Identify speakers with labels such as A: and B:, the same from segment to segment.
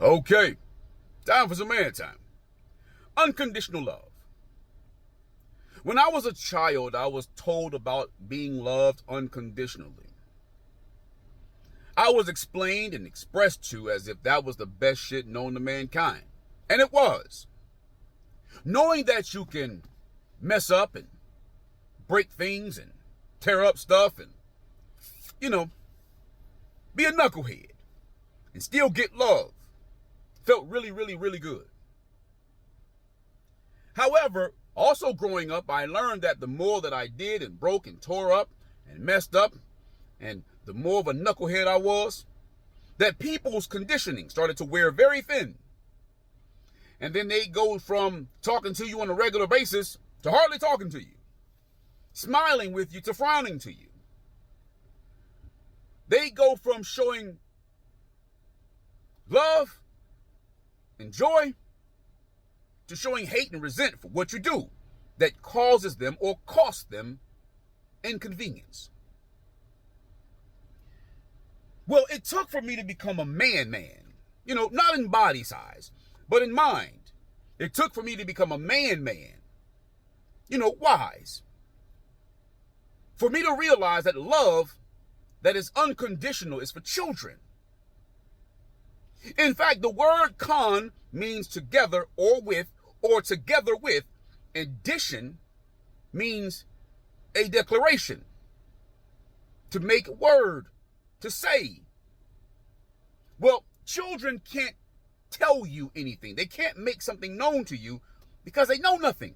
A: Okay, time for some man time. Unconditional love. When I was a child, I was told about being loved unconditionally. I was explained and expressed to as if that was the best shit known to mankind. And it was. Knowing that you can mess up and break things and tear up stuff and, be a knucklehead and still get love felt really, really, really good. However, also growing up, I learned that the more that I did and broke and tore up and messed up, and the more of a knucklehead I was, that people's conditioning started to wear very thin. And then they go from talking to you on a regular basis to hardly talking to you, smiling with you to frowning to you. They go from showing love and joy to showing hate and resent for what you do that causes them or costs them inconvenience. Well, it took for me to become a man, not in body size, but in mind. It took for me to become a man, wise. For me to realize that love that is unconditional is for children. In fact, the word con means together or with, or together with. Addition means a declaration, to make a word, to say. Well, children can't tell you anything. They can't make something known to you because they know nothing.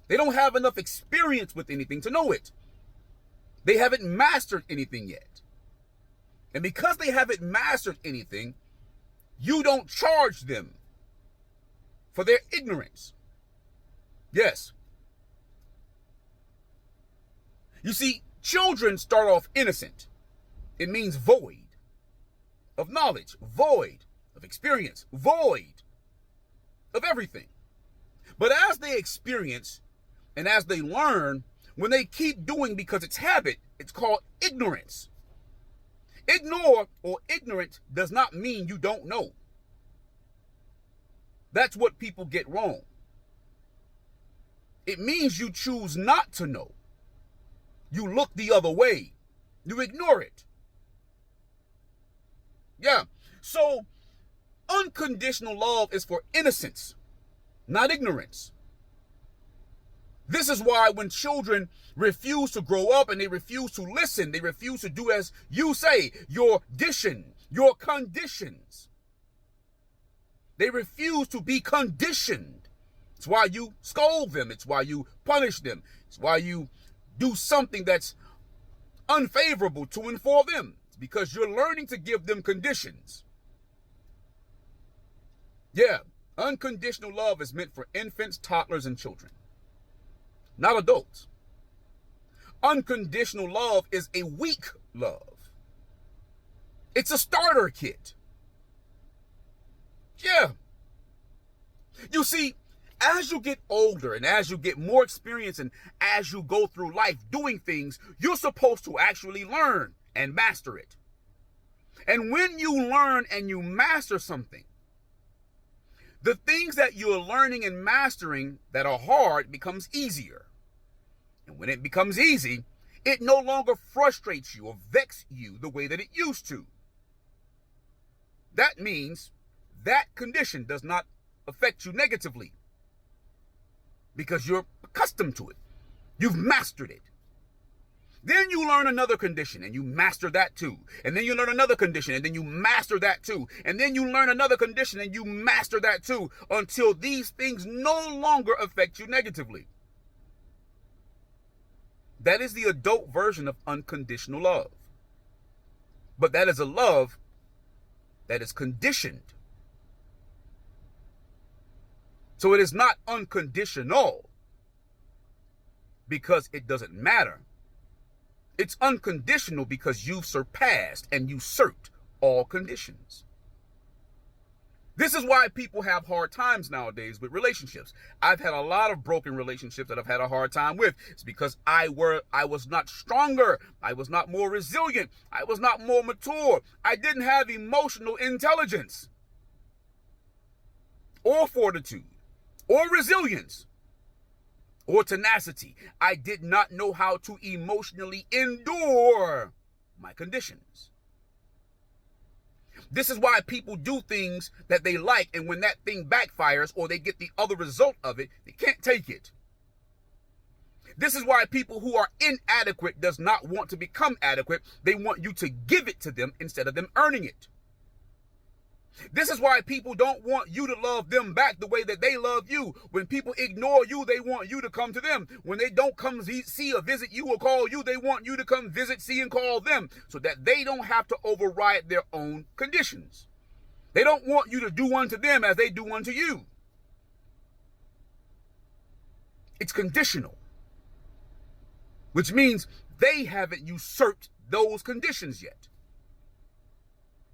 A: They don't have enough experience with anything to know it. They haven't mastered anything yet. And because they haven't mastered anything, you don't charge them for their ignorance. Yes. You see, children start off innocent. It means void of knowledge, void of experience, void of everything. But as they experience and as they learn, when they keep doing because it's habit, it's called ignorance. Ignore or ignorant does not mean you don't know. That's what people get wrong. It means you choose not to know. You look the other way. You ignore it. Yeah. So, unconditional love is for innocence, not ignorance. This is why when children refuse to grow up and they refuse to listen, they refuse to do as you say, your conditions. They refuse to be conditioned. It's why you scold them. It's why you punish them. It's why you do something that's unfavorable to and for them. It's because you're learning to give them conditions. Yeah, unconditional love is meant for infants, toddlers, and children, not adults. Unconditional love is a weak love. It's a starter kit. Yeah. You see, as you get older and as you get more experience and as you go through life doing things, you're supposed to actually learn and master it. And when you learn and you master something, the things that you're learning and mastering that are hard becomes easier. And when it becomes easy, it no longer frustrates you or vexes you the way that it used to. That means that condition does not affect you negatively because you're accustomed to it. You've mastered it. Then you learn another condition and you master that too. And then you learn another condition and then you master that too. And then you learn another condition and you master that too until these things no longer affect you negatively. That is the adult version of unconditional love. But that is a love that is conditioned. So it is not unconditional because it doesn't matter. It's unconditional because you've surpassed and usurped all conditions. This is why people have hard times nowadays with relationships. I've had a lot of broken relationships that I've had a hard time with. It's because I was not stronger. I was not more resilient. I was not more mature. I didn't have emotional intelligence. or fortitude or resilience or tenacity. I did not know how to emotionally endure my conditions. This is why people do things that they like, and when that thing backfires or they get the other result of it, they can't take it. This is why people who are inadequate does not want to become adequate. They want you to give it to them instead of them earning it. This is why people don't want you to love them back the way that they love you. When people ignore you, they want you to come to them. When they don't come see or visit you or call you, they want you to come visit, see, and call them so that they don't have to override their own conditions. They don't want you to do unto them as they do unto you. It's conditional, which means they haven't usurped those conditions yet.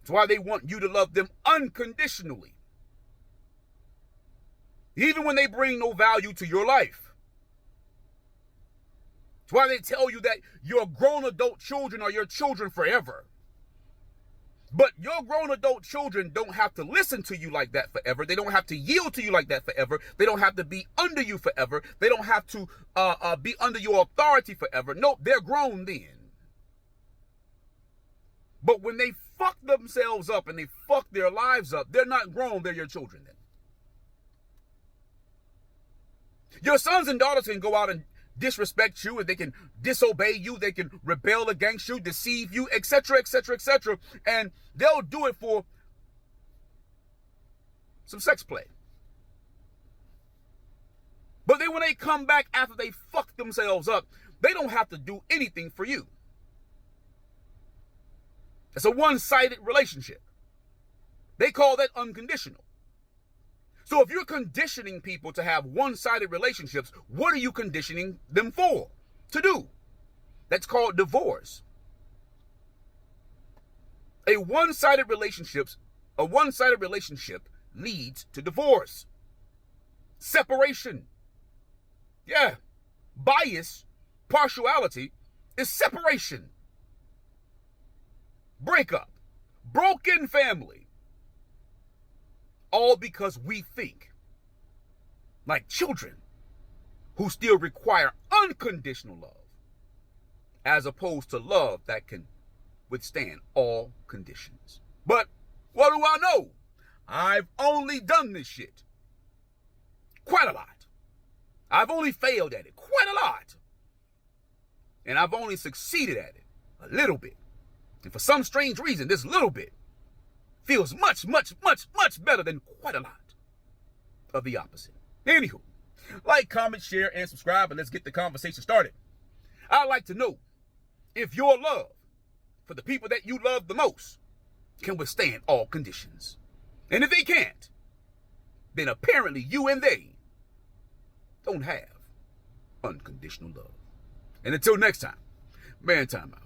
A: That's why they want you to love them unconditionally, even when they bring no value to your life. That's why they tell you that your grown adult children are your children forever. But your grown adult children don't have to listen to you like that forever. They don't have to yield to you like that forever. They don't have to be under you forever. They don't have to be under your authority forever. Nope, they're grown then. But when they fuck themselves up and they fuck their lives up, they're not grown, they're your children then. Your sons and daughters can go out and disrespect you, and they can disobey you, they can rebel against you, deceive you, etc., etc., etc., and they'll do it for some sex play. But then when they come back after they fuck themselves up, they don't have to do anything for you. It's a one-sided relationship. They call that unconditional. So if you're conditioning people to have one-sided relationships, what are you conditioning them for? To do? That's called divorce. A one-sided relationship leads to divorce. Separation. Yeah. Bias, partiality is separation. Breakup, broken family, all because we think like children who still require unconditional love, as opposed to love that can withstand all conditions. But what do I know? I've only done this shit quite a lot. I've only failed at it quite a lot. And I've only succeeded at it a little bit. And for some strange reason, this little bit feels much, much, much, much better than quite a lot of the opposite. Anywho, like, comment, share, and subscribe, and let's get the conversation started. I'd like to know if your love for the people that you love the most can withstand all conditions. And if they can't, then apparently you and they don't have unconditional love. And until next time, man, time out.